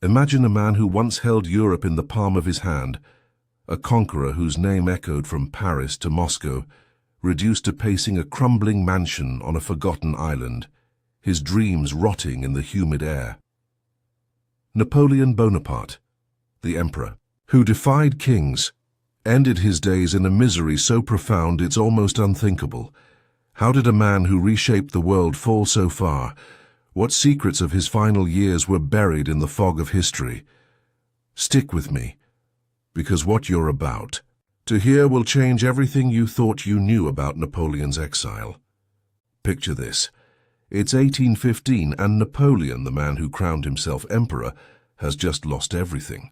Imagine a man who once held Europe in the palm of his hand, a conqueror whose name echoed from Paris to Moscow, reduced to pacing a crumbling mansion on a forgotten island, his dreams rotting in the humid air. Napoleon Bonaparte, the emperor, who defied kings, ended his days in a misery so profound it's almost unthinkable. How did a man who reshaped the world fall so far? What secrets of his final years were buried in the fog of history? Stick with me, because what you're about to hear will change everything you thought you knew about Napoleon's exile. Picture this. It's 1815, and Napoleon, the man who crowned himself emperor, has just lost everything.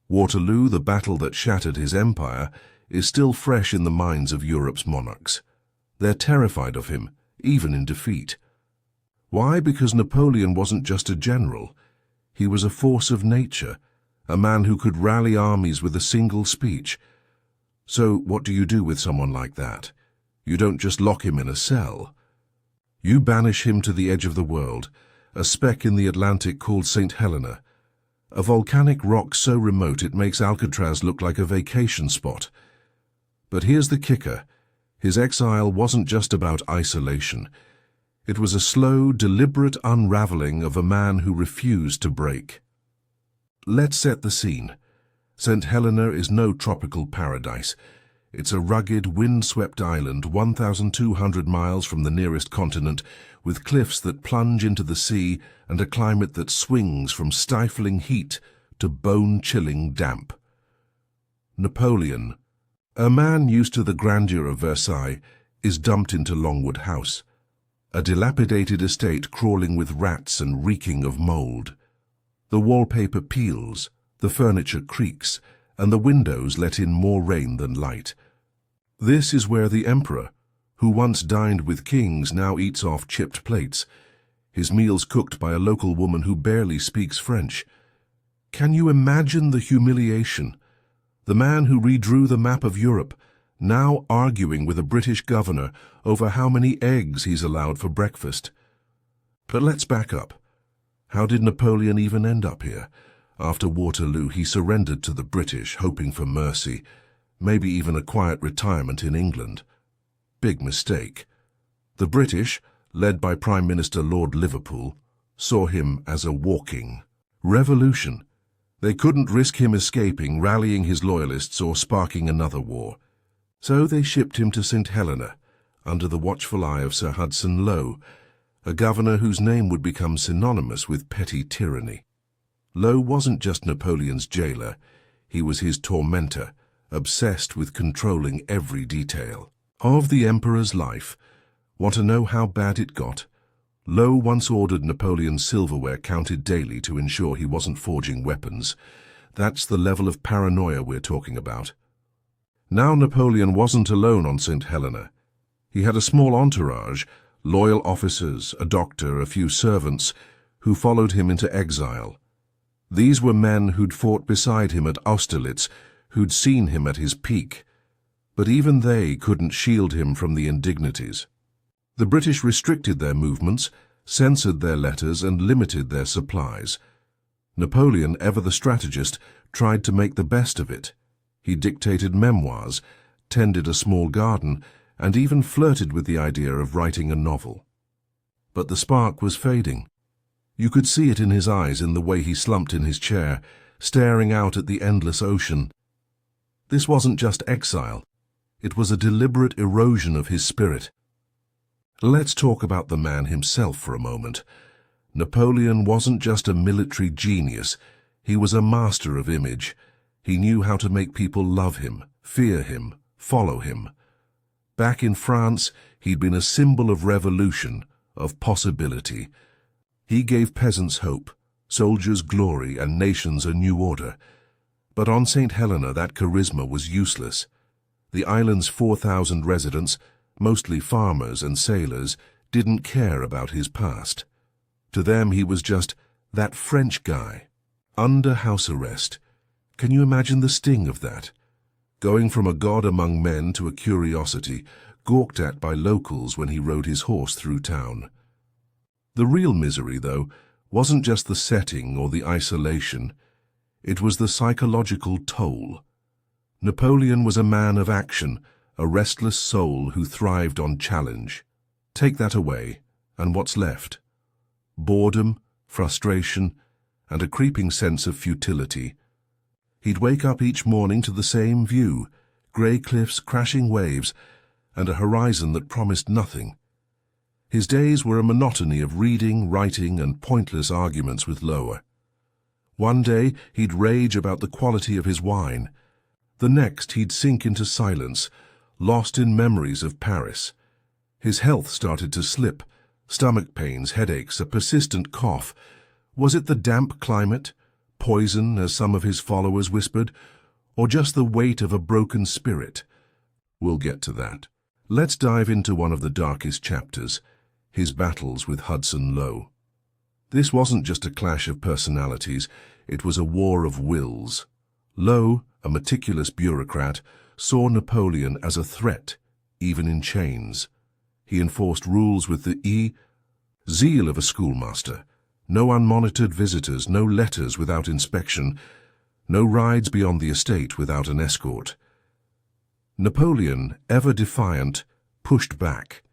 Waterloo, the battle that shattered his empire, is still fresh in the minds of Europe's monarchs. They're terrified of him, even in defeat. Why? Because Napoleon wasn't just a general. He was a force of nature, a man who could rally armies with a single speech. So what do you do with someone like that? You don't just lock him in a cell. You banish him to the edge of the world, a speck in the Atlantic called St. Helena, a volcanic rock so remote it makes Alcatraz look like a vacation spot. But here's the kicker. His exile wasn't just about isolation. It was a slow, deliberate unraveling of a man who refused to break. Let's set the scene. St. Helena is no tropical paradise. It's a rugged, wind-swept island 1,200 miles from the nearest continent, with cliffs that plunge into the sea and a climate that swings from stifling heat to bone-chilling damp. Napoleon, a man used to the grandeur of Versailles, is dumped into Longwood House, a dilapidated estate crawling with rats and reeking of mold. The wallpaper peels, the furniture creaks, and the windows let in more rain than light. This is where the emperor, who once dined with kings, now eats off chipped plates, his meals cooked by a local woman who barely speaks French. Can you imagine the humiliation? The man who redrew the map of Europe, now arguing with a British governor over how many eggs he's allowed for breakfast. But let's back up. How did Napoleon even end up here? After Waterloo, he surrendered to the British, hoping for mercy, maybe even a quiet retirement in England. Big mistake. The British, led by Prime Minister Lord Liverpool, saw him as a walking revolution. They couldn't risk him escaping, rallying his loyalists, or sparking another war. So they shipped him to St. Helena, under the watchful eye of Sir Hudson Lowe, a governor whose name would become synonymous with petty tyranny. Lowe wasn't just Napoleon's jailer, he was his tormentor, obsessed with controlling every detail of the emperor's life. Want to know how bad it got? Lowe once ordered Napoleon's silverware counted daily to ensure he wasn't forging weapons. That's the level of paranoia we're talking about. Now Napoleon wasn't alone on St. Helena. He had a small entourage, loyal officers, a doctor, a few servants, who followed him into exile. These were men who'd fought beside him at Austerlitz, who'd seen him at his peak. But even they couldn't shield him from the indignities. The British restricted their movements, censored their letters, and limited their supplies. Napoleon, ever the strategist, tried to make the best of it. He dictated memoirs, tended a small garden, and even flirted with the idea of writing a novel. But the spark was fading. You could see it in his eyes, in the way he slumped in his chair, staring out at the endless ocean. This wasn't just exile. It was a deliberate erosion of his spirit. Let's talk about the man himself for a moment. Napoleon wasn't just a military genius. He was a master of image. He knew how to make people love him, fear him, follow him. Back in France, he'd been a symbol of revolution, of possibility. He gave peasants hope, soldiers glory, and nations a new order. But on St. Helena, that charisma was useless. The island's 4,000 residents, mostly farmers and sailors, didn't care about his past. To them, he was just that French guy, under house arrest. Can you imagine the sting of that? Going from a god among men to a curiosity, gawked at by locals when he rode his horse through town. The real misery, though, wasn't just the setting or the isolation, it was the psychological toll. Napoleon was a man of action, a restless soul who thrived on challenge. Take that away, and what's left? Boredom, frustration, and a creeping sense of futility. He'd wake up each morning to the same view, grey cliffs, crashing waves, and a horizon that promised nothing. His days were a monotony of reading, writing, and pointless arguments with Lowe. One day he'd rage about the quality of his wine. The next he'd sink into silence, lost in memories of Paris. His health started to slip, stomach pains, headaches, a persistent cough. Was it the damp climate, poison, as some of his followers whispered, or just the weight of a broken spirit? We'll get to that. Let's dive into one of the darkest chapters, his battles with Hudson Lowe. This wasn't just a clash of personalities, it was a war of wills. Lowe, a meticulous bureaucrat, saw Napoleon as a threat, even in chains. He enforced rules with the zeal of a schoolmaster. No unmonitored visitors, no letters without inspection, no rides beyond the estate without an escort. Napoleon, ever defiant, pushed back.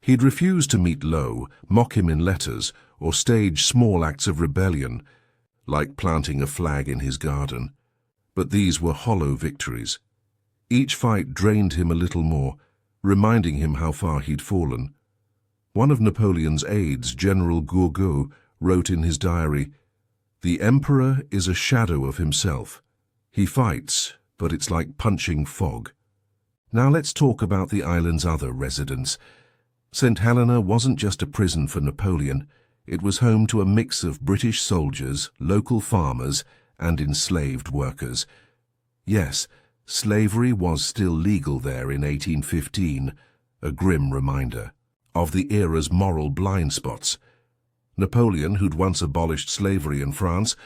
He'd refuse to meet Lowe, mock him in letters, or stage small acts of rebellion, like planting a flag in his garden. But these were hollow victories. Each fight drained him a little more, reminding him how far he'd fallen. One of Napoleon's aides, General Gourgaud, wrote in his diary, "The Emperor is a shadow of himself. He fights, but it's like punching fog." Now let's talk about the island's other residents. St. Helena wasn't just a prison for Napoleon. It was home to a mix of British soldiers, local farmers, and enslaved workers. Yes, slavery was still legal there in 1815, a grim reminder of the era's moral blind spots. Napoleon, who'd once abolished slavery in France,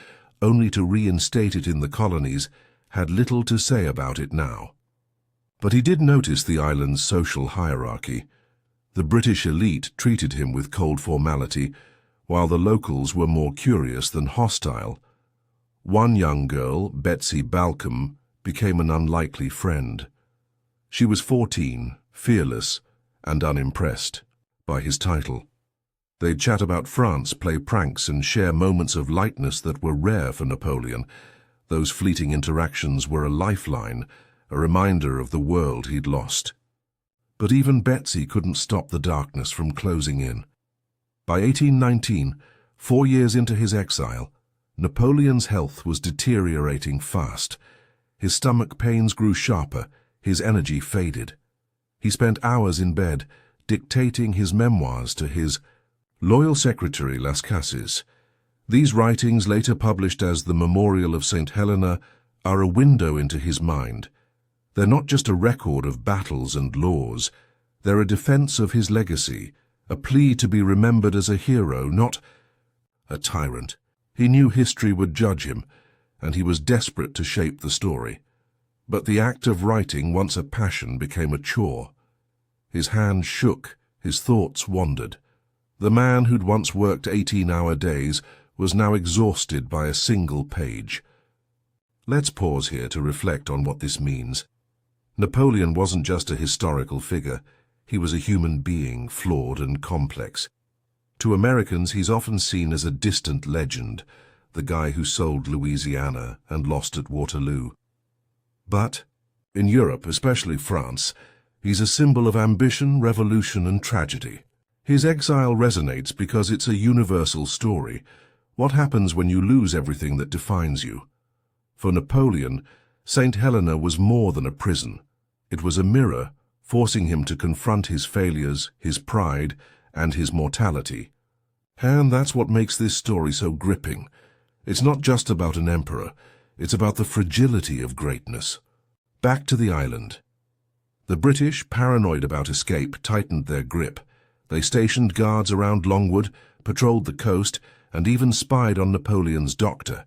only to reinstate it in the colonies, had little to say about it now. But he did notice the island's social hierarchy. The British elite treated him with cold formality, while the locals were more curious than hostile. One young girl, Betsy Balcombe, became an unlikely friend. She was 14, fearless, and unimpressed by his title. They'd chat about France, play pranks, and share moments of lightness that were rare for Napoleon. Those fleeting interactions were a lifeline, a reminder of the world he'd lost. But even Betsy couldn't stop the darkness from closing in. By 1819, 4 years into his exile, Napoleon's health was deteriorating fast. His stomach pains grew sharper, his energy faded. He spent hours in bed, dictating his memoirs to his loyal secretary Las Cases. These writings, later published as the Memorial of St. Helena, are a window into his mind. They're not just a record of battles and laws. They're a defense of his legacy, a plea to be remembered as a hero, not a tyrant. He knew history would judge him, and he was desperate to shape the story. But the act of writing, once a passion, became a chore. His hand shook, his thoughts wandered. The man who'd once worked 18-hour days was now exhausted by a single page. Let's pause here to reflect on what this means. Napoleon wasn't just a historical figure. He was a human being, flawed and complex. To Americans, he's often seen as a distant legend, the guy who sold Louisiana and lost at Waterloo. But in Europe, especially France, he's a symbol of ambition, revolution, and tragedy. His exile resonates because it's a universal story. What happens when you lose everything that defines you? For Napoleon, St. Helena was more than a prison. It was a mirror, forcing him to confront his failures, his pride, and his mortality. And that's what makes this story so gripping. It's not just about an emperor, it's about the fragility of greatness. Back to the island. The British, paranoid about escape, tightened their grip. They stationed guards around Longwood, patrolled the coast, and even spied on Napoleon's doctor.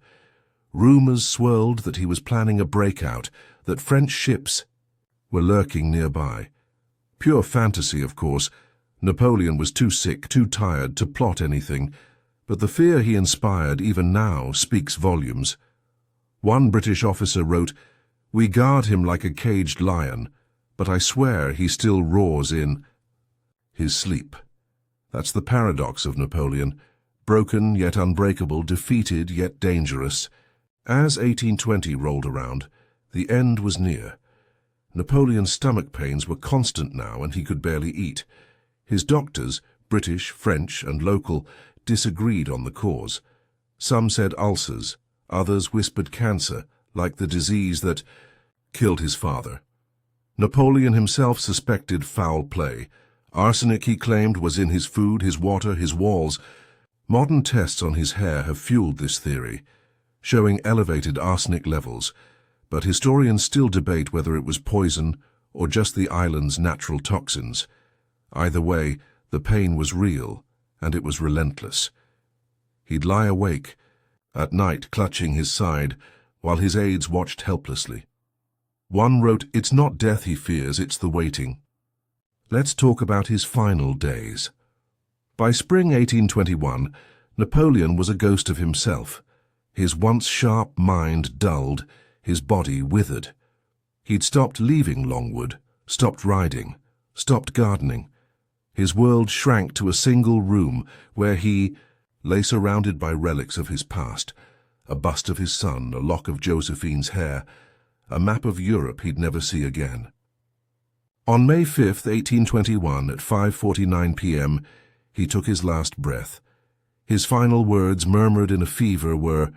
Rumors swirled that he was planning a breakout, that French ships were lurking nearby. Pure fantasy, of course. Napoleon was too sick, too tired to plot anything, But the fear he inspired even now speaks volumes. One British officer wrote, "We guard him like a caged lion, but I swear he still roars in his sleep." That's the paradox of Napoleon, broken yet unbreakable, defeated yet dangerous. As 1820 rolled around, the end was near. Napoleon's stomach pains were constant now, and he could barely eat. His doctors, British, French, and local, disagreed on the cause. Some said ulcers, others whispered cancer, like the disease that killed his father. Napoleon himself suspected foul play. Arsenic, he claimed, was in his food, his water, his walls. Modern tests on his hair have fueled this theory, showing elevated arsenic levels, but historians still debate whether it was poison or just the island's natural toxins. Either way, the pain was real, and it was relentless. He'd lie awake, at night clutching his side, while his aides watched helplessly. One wrote, "It's not death he fears, it's the waiting." Let's talk about his final days. By spring 1821, Napoleon was a ghost of himself. His once sharp mind dulled, his body withered. He'd stopped leaving Longwood, stopped riding, stopped gardening. His world shrank to a single room where he lay surrounded by relics of his past, a bust of his son, a lock of Josephine's hair, a map of Europe he'd never see again. On May 5, 1821, at 5:49 p.m., he took his last breath. His final words, murmured in a fever, were,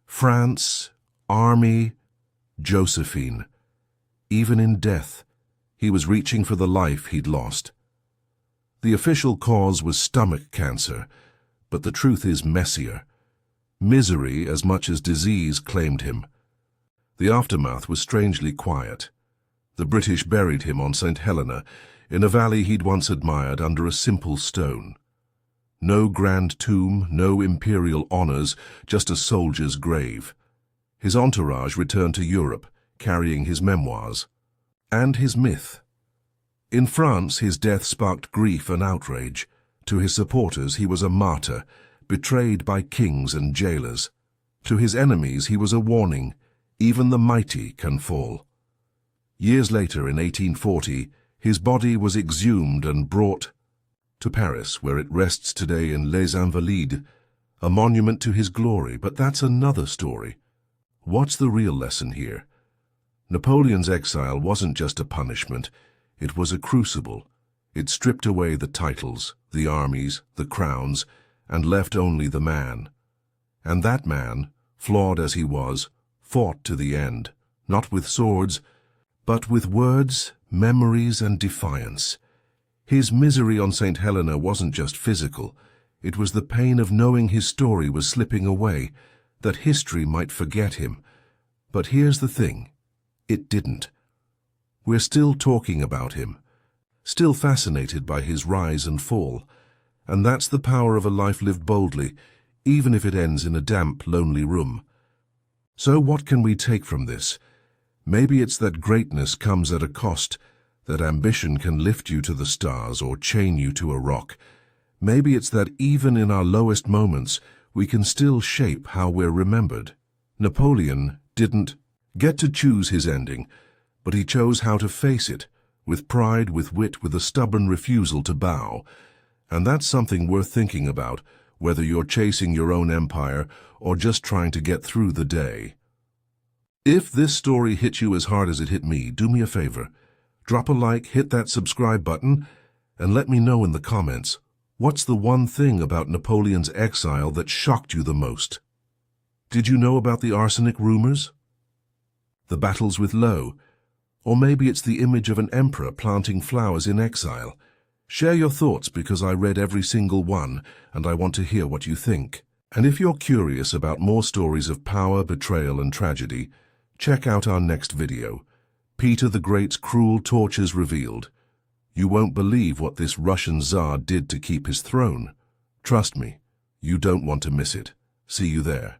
"France, Army, Josephine." Even in death, he was reaching for the life he'd lost. The official cause was stomach cancer, but the truth is messier. Misery as much as disease claimed him. The aftermath was strangely quiet. The British buried him on St. Helena, in a valley he'd once admired, under a simple stone. No grand tomb, no imperial honors, just a soldier's grave. His entourage returned to Europe, carrying his memoirs and his myth. In France, his death sparked grief and outrage. To his supporters, he was a martyr, betrayed by kings and jailers. To his enemies, he was a warning. Even the mighty can fall. Years later, in 1840, his body was exhumed and brought to Paris, where it rests today in Les Invalides, a monument to his glory. But that's another story. What's the real lesson here? Napoleon's exile wasn't just a punishment. It was a crucible. It stripped away the titles, the armies, the crowns, and left only the man. And that man, flawed as he was, fought to the end, not with swords, but with words, memories, and defiance. His misery on St. Helena wasn't just physical. It was the pain of knowing his story was slipping away, that history might forget him. But here's the thing. It didn't. We're still talking about him, still fascinated by his rise and fall. And that's the power of a life lived boldly, even if it ends in a damp, lonely room. So what can we take from this? Maybe it's that greatness comes at a cost, that ambition can lift you to the stars or chain you to a rock. Maybe it's that even in our lowest moments, we can still shape how we're remembered. Napoleon didn't get to choose his ending, but he chose how to face it, with pride, with wit, with a stubborn refusal to bow. And that's something worth thinking about, whether you're chasing your own empire or just trying to get through the day. If this story hit you as hard as it hit me, do me a favor. Drop a like, hit that subscribe button, and let me know in the comments, what's the one thing about Napoleon's exile that shocked you the most? Did you know about the arsenic rumors? The battles with Lowe? Or maybe it's the image of an emperor planting flowers in exile. Share your thoughts, because I read every single one, and I want to hear what you think. And if you're curious about more stories of power, betrayal, and tragedy, check out our next video, Peter the Great's Cruel Tortures Revealed. You won't believe what this Russian Tsar did to keep his throne. Trust me, you don't want to miss it. See you there.